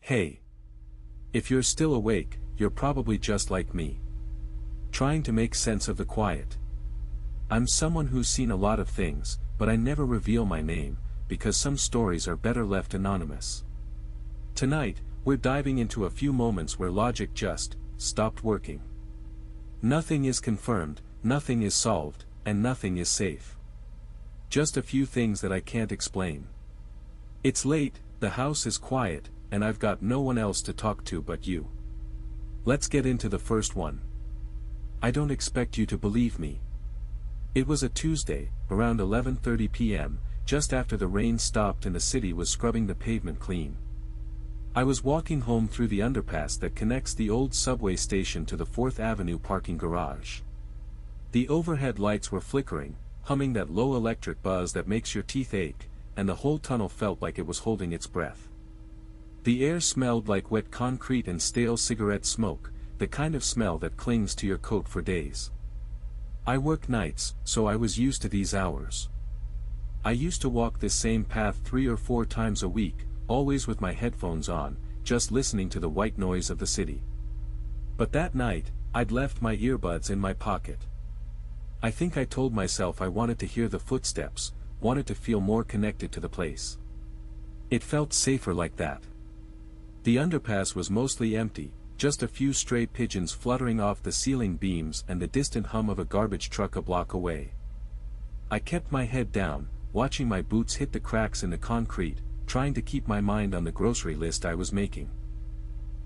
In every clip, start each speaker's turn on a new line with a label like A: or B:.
A: Hey. If you're still awake, you're probably just like me. Trying to make sense of the quiet. I'm someone who's seen a lot of things, but I never reveal my name, because some stories are better left anonymous. Tonight, we're diving into a few moments where logic just stopped working. Nothing is confirmed, nothing is solved, and nothing is safe. Just a few things that I can't explain. It's late, the house is quiet, and I've got no one else to talk to but you. Let's get into the first one. I don't expect you to believe me. It was a Tuesday, around 11:30 p.m., just after the rain stopped and the city was scrubbing the pavement clean. I was walking home through the underpass that connects the old subway station to the 4th Avenue parking garage. The overhead lights were flickering, humming that low electric buzz that makes your teeth ache, and the whole tunnel felt like it was holding its breath. The air smelled like wet concrete and stale cigarette smoke, the kind of smell that clings to your coat for days. I work nights, so I was used to these hours. I used to walk this same path 3 or 4 times a week, always with my headphones on, just listening to the white noise of the city. But that night, I'd left my earbuds in my pocket. I think I told myself I wanted to hear the footsteps, wanted to feel more connected to the place. It felt safer like that. The underpass was mostly empty, just a few stray pigeons fluttering off the ceiling beams and the distant hum of a garbage truck a block away. I kept my head down, watching my boots hit the cracks in the concrete, trying to keep my mind on the grocery list I was making.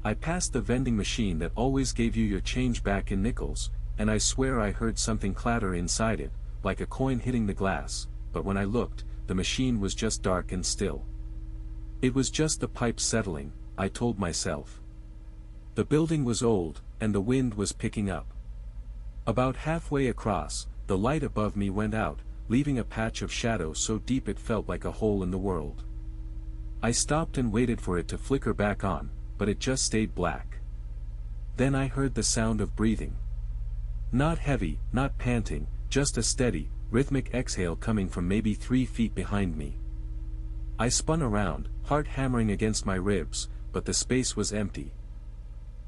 A: I passed the vending machine that always gave you your change back in nickels, and I swear I heard something clatter inside it, like a coin hitting the glass, but when I looked, the machine was just dark and still. It was just the pipes settling, I told myself. The building was old, and the wind was picking up. About halfway across, the light above me went out, leaving a patch of shadow so deep it felt like a hole in the world. I stopped and waited for it to flicker back on, but it just stayed black. Then I heard the sound of breathing. Not heavy, not panting, just a steady, rhythmic exhale coming from maybe 3 feet behind me. I spun around, heart hammering against my ribs, but the space was empty.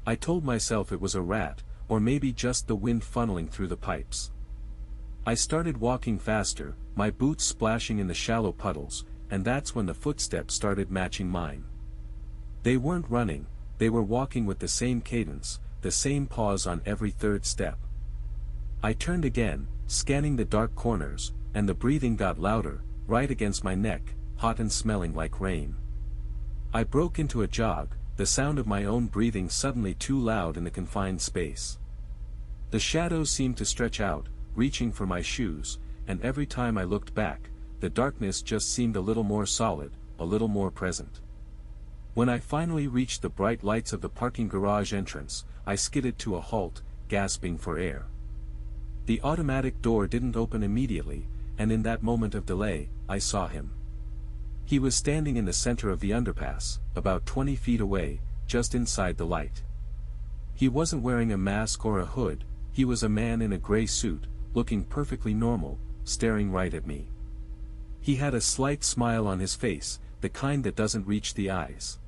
A: I told myself it was a rat, or maybe just the wind funneling through the pipes. I started walking faster, my boots splashing in the shallow puddles, and that's when the footsteps started matching mine. They weren't running, they were walking with the same cadence, the same pause on every 3rd step. I turned again, scanning the dark corners, and the breathing got louder, right against my neck, hot and smelling like rain. I broke into a jog, the sound of my own breathing suddenly too loud in the confined space. The shadows seemed to stretch out, reaching for my shoes, and every time I looked back, the darkness just seemed a little more solid, a little more present. When I finally reached the bright lights of the parking garage entrance, I skidded to a halt, gasping for air. The automatic door didn't open immediately, and in that moment of delay, I saw him. He was standing in the center of the underpass, about 20 feet away, just inside the light. He wasn't wearing a mask or a hood, he was a man in a gray suit, looking perfectly normal, staring right at me. He had a slight smile on his face, the kind that doesn't reach the eyes.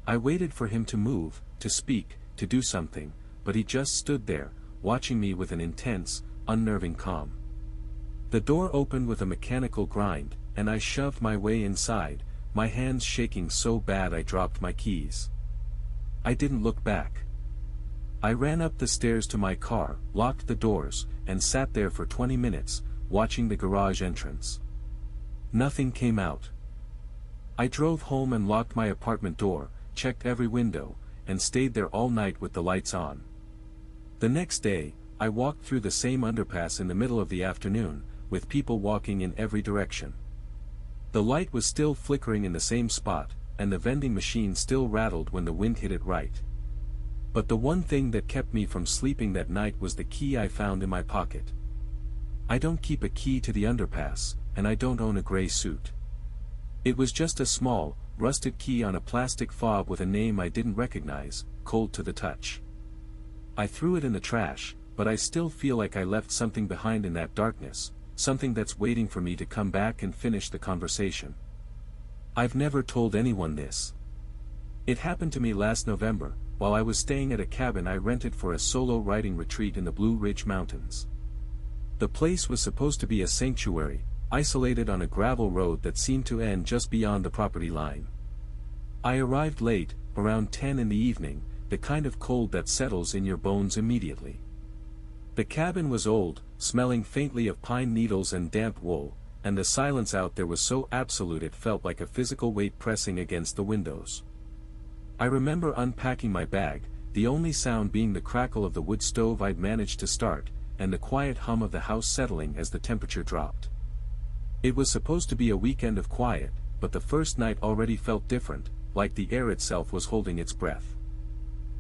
A: I waited for him to move, to speak, to do something, but he just stood there, watching me with an intense, unnerving calm. The door opened with a mechanical grind, and I shoved my way inside, my hands shaking so bad I dropped my keys. I didn't look back. I ran up the stairs to my car, locked the doors, and sat there for 20 minutes, watching the garage entrance. Nothing came out. I drove home and locked my apartment door, checked every window, and stayed there all night with the lights on. The next day, I walked through the same underpass in the middle of the afternoon, with people walking in every direction. The light was still flickering in the same spot, and the vending machine still rattled when the wind hit it right. But the one thing that kept me from sleeping that night was the key I found in my pocket. I don't keep a key to the underpass, and I don't own a gray suit. It was just a small, rusted key on a plastic fob with a name I didn't recognize, cold to the touch. I threw it in the trash, but I still feel like I left something behind in that darkness, something that's waiting for me to come back and finish the conversation. I've never told anyone this. It happened to me last November, while I was staying at a cabin I rented for a solo writing retreat in the Blue Ridge Mountains. The place was supposed to be a sanctuary, isolated on a gravel road that seemed to end just beyond the property line. I arrived late, around 10 in the evening, the kind of cold that settles in your bones immediately. The cabin was old, smelling faintly of pine needles and damp wool, and the silence out there was so absolute it felt like a physical weight pressing against the windows. I remember unpacking my bag, the only sound being the crackle of the wood stove I'd managed to start, and the quiet hum of the house settling as the temperature dropped. It was supposed to be a weekend of quiet, but the first night already felt different, like the air itself was holding its breath.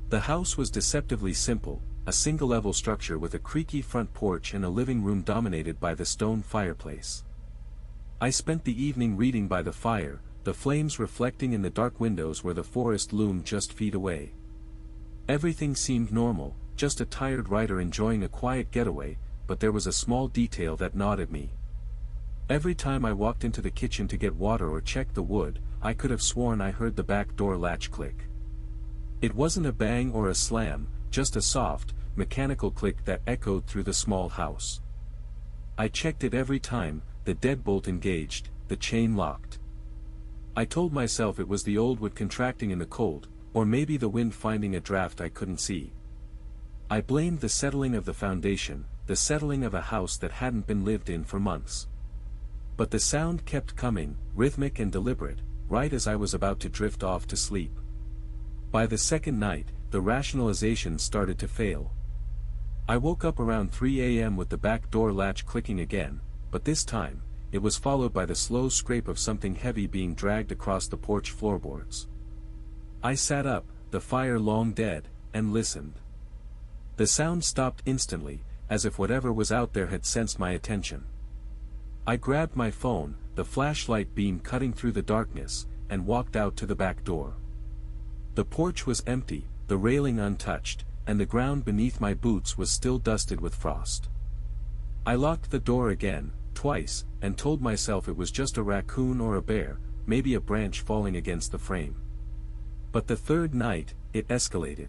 A: The house was deceptively simple, a single-level structure with a creaky front porch and a living room dominated by the stone fireplace. I spent the evening reading by the fire, the flames reflecting in the dark windows where the forest loomed just feet away. Everything seemed normal, just a tired writer enjoying a quiet getaway, but there was a small detail that gnawed at me. Every time I walked into the kitchen to get water or check the wood, I could have sworn I heard the back door latch click. It wasn't a bang or a slam, just a soft, mechanical click that echoed through the small house. I checked it every time, the deadbolt engaged, the chain locked. I told myself it was the old wood contracting in the cold, or maybe the wind finding a draft I couldn't see. I blamed the settling of the foundation, the settling of a house that hadn't been lived in for months. But the sound kept coming, rhythmic and deliberate, right as I was about to drift off to sleep. By the second night, the rationalization started to fail. I woke up around 3 a.m. with the back door latch clicking again, but this time, it was followed by the slow scrape of something heavy being dragged across the porch floorboards. I sat up, the fire long dead, and listened. The sound stopped instantly, as if whatever was out there had sensed my attention. I grabbed my phone, the flashlight beam cutting through the darkness, and walked out to the back door. The porch was empty, the railing untouched, and the ground beneath my boots was still dusted with frost. I locked the door again, twice, and told myself it was just a raccoon or a bear, maybe a branch falling against the frame. But the third night, it escalated.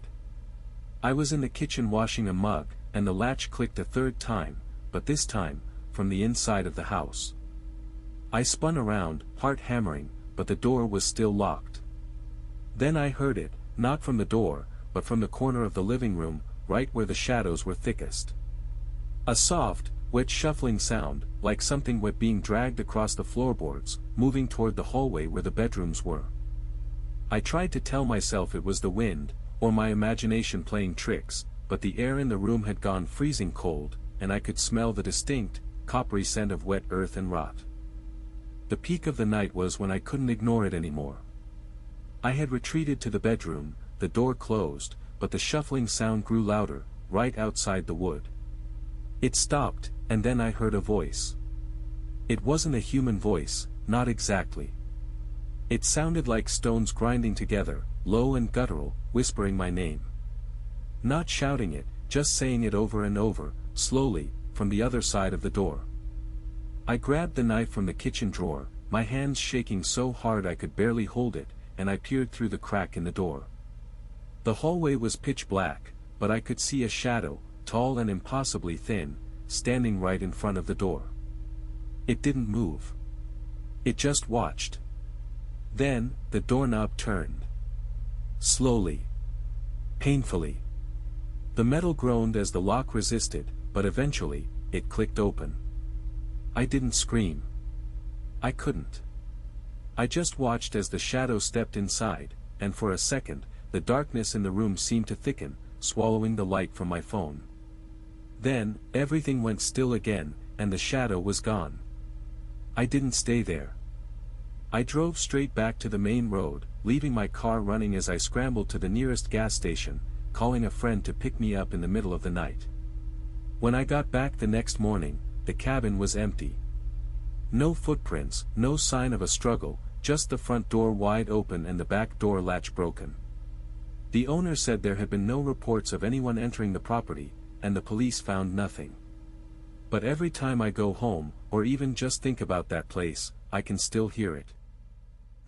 A: I was in the kitchen washing a mug, and the latch clicked a third time, but this time, from the inside of the house. I spun around, heart hammering, but the door was still locked. Then I heard it, not from the door, but from the corner of the living room, right where the shadows were thickest. A soft, wet shuffling sound, like something wet being dragged across the floorboards, moving toward the hallway where the bedrooms were. I tried to tell myself it was the wind, or my imagination playing tricks, but the air in the room had gone freezing cold, and I could smell the distinct, coppery scent of wet earth and rot. The peak of the night was when I couldn't ignore it anymore. I had retreated to the bedroom, the door closed, but the shuffling sound grew louder, right outside the wood. It stopped, and then I heard a voice. It wasn't a human voice, not exactly. It sounded like stones grinding together, low and guttural, whispering my name. Not shouting it, just saying it over and over, slowly, from the other side of the door. I grabbed the knife from the kitchen drawer, my hands shaking so hard I could barely hold it, and I peered through the crack in the door. The hallway was pitch black, but I could see a shadow, tall and impossibly thin, standing right in front of the door. It didn't move. It just watched. Then, the doorknob turned. Slowly. Painfully. The metal groaned as the lock resisted, but eventually, it clicked open. I didn't scream. I couldn't. I just watched as the shadow stepped inside, and for a second, the darkness in the room seemed to thicken, swallowing the light from my phone. Then, everything went still again, and the shadow was gone. I didn't stay there. I drove straight back to the main road, leaving my car running as I scrambled to the nearest gas station, calling a friend to pick me up in the middle of the night. When I got back the next morning, the cabin was empty. No footprints, no sign of a struggle, just the front door wide open and the back door latch broken. The owner said there had been no reports of anyone entering the property, and the police found nothing. But every time I go home, or even just think about that place, I can still hear it.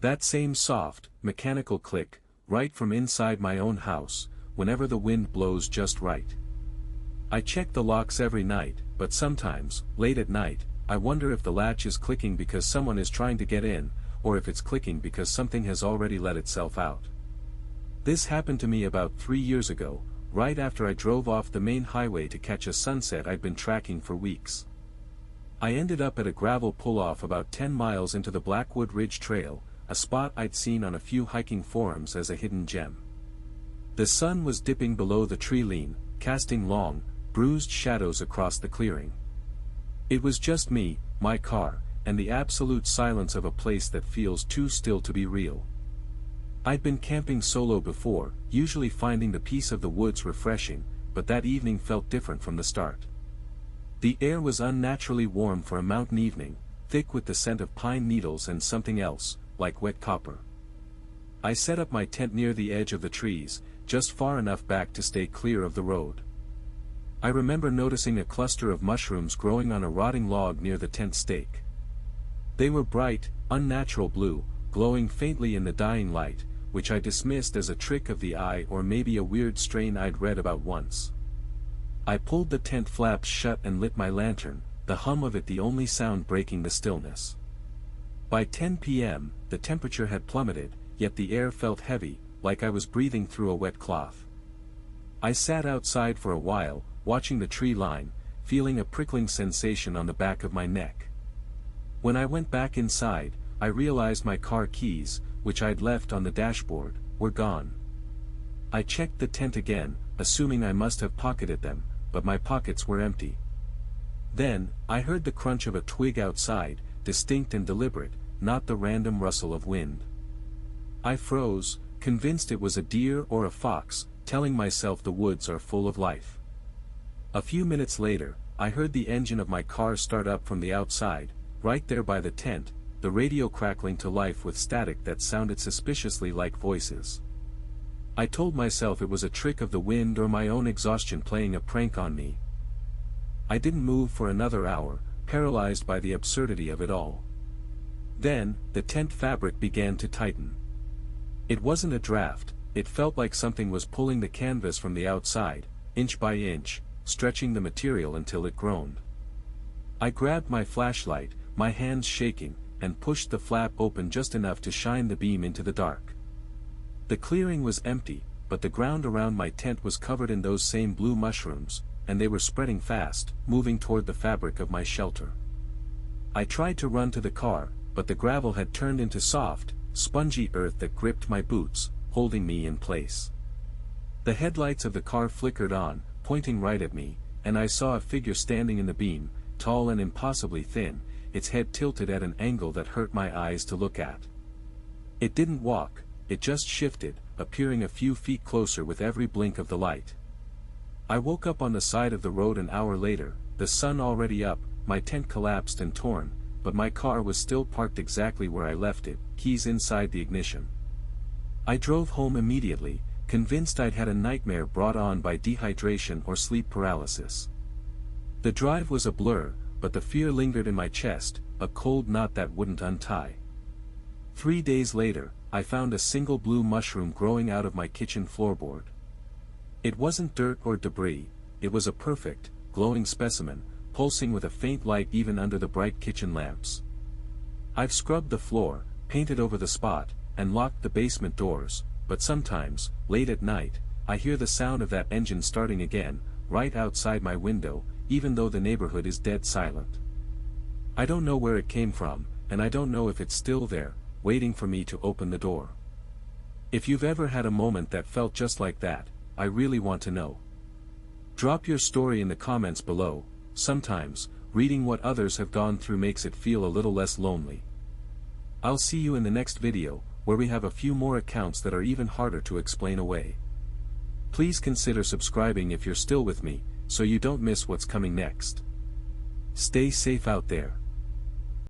A: That same soft, mechanical click, right from inside my own house, whenever the wind blows just right. I check the locks every night, but sometimes, late at night, I wonder if the latch is clicking because someone is trying to get in, or if it's clicking because something has already let itself out. This happened to me about 3 years ago, right after I drove off the main highway to catch a sunset I'd been tracking for weeks. I ended up at a gravel pull-off about 10 miles into the Blackwood Ridge Trail, a spot I'd seen on a few hiking forums as a hidden gem. The sun was dipping below the tree line, casting long, bruised shadows across the clearing. It was just me, my car, and the absolute silence of a place that feels too still to be real. I'd been camping solo before, usually finding the peace of the woods refreshing, but that evening felt different from the start. The air was unnaturally warm for a mountain evening, thick with the scent of pine needles and something else, like wet copper. I set up my tent near the edge of the trees, just far enough back to stay clear of the road. I remember noticing a cluster of mushrooms growing on a rotting log near the tent stake. They were bright, unnatural blue, glowing faintly in the dying light, which I dismissed as a trick of the eye or maybe a weird strain I'd read about once. I pulled the tent flaps shut and lit my lantern, the hum of it the only sound breaking the stillness. By 10 p.m., the temperature had plummeted, yet the air felt heavy, like I was breathing through a wet cloth. I sat outside for a while, watching the tree line, feeling a prickling sensation on the back of my neck. When I went back inside, I realized my car keys, which I'd left on the dashboard, were gone. I checked the tent again, assuming I must have pocketed them, but my pockets were empty. Then, I heard the crunch of a twig outside, distinct and deliberate, not the random rustle of wind. I froze, convinced it was a deer or a fox, telling myself the woods are full of life. A few minutes later, I heard the engine of my car start up from the outside, right there by the tent, the radio crackling to life with static that sounded suspiciously like voices. I told myself it was a trick of the wind or my own exhaustion playing a prank on me. I didn't move for another hour, paralyzed by the absurdity of it all. Then, the tent fabric began to tighten. It wasn't a draft, it felt like something was pulling the canvas from the outside, inch by inch, stretching the material until it groaned. I grabbed my flashlight, my hands shaking, and pushed the flap open just enough to shine the beam into the dark. The clearing was empty, but the ground around my tent was covered in those same blue mushrooms, and they were spreading fast, moving toward the fabric of my shelter. I tried to run to the car, but the gravel had turned into soft, spongy earth that gripped my boots, holding me in place. The headlights of the car flickered on, pointing right at me, and I saw a figure standing in the beam, tall and impossibly thin, its head tilted at an angle that hurt my eyes to look at. It didn't walk, it just shifted, appearing a few feet closer with every blink of the light. I woke up on the side of the road an hour later, the sun already up, my tent collapsed and torn, but my car was still parked exactly where I left it, keys inside the ignition. I drove home immediately, convinced I'd had a nightmare brought on by dehydration or sleep paralysis. The drive was a blur, but the fear lingered in my chest, a cold knot that wouldn't untie. 3 days later, I found a single blue mushroom growing out of my kitchen floorboard. It wasn't dirt or debris, it was a perfect, glowing specimen, pulsing with a faint light even under the bright kitchen lamps. I've scrubbed the floor, painted over the spot, and locked the basement doors, but sometimes, late at night, I hear the sound of that engine starting again, right outside my window, even though the neighborhood is dead silent. I don't know where it came from, and I don't know if it's still there, waiting for me to open the door. If you've ever had a moment that felt just like that, I really want to know. Drop your story in the comments below. Sometimes, reading what others have gone through makes it feel a little less lonely. I'll see you in the next video, where we have a few more accounts that are even harder to explain away. Please consider subscribing if you're still with me, so you don't miss what's coming next. Stay safe out there.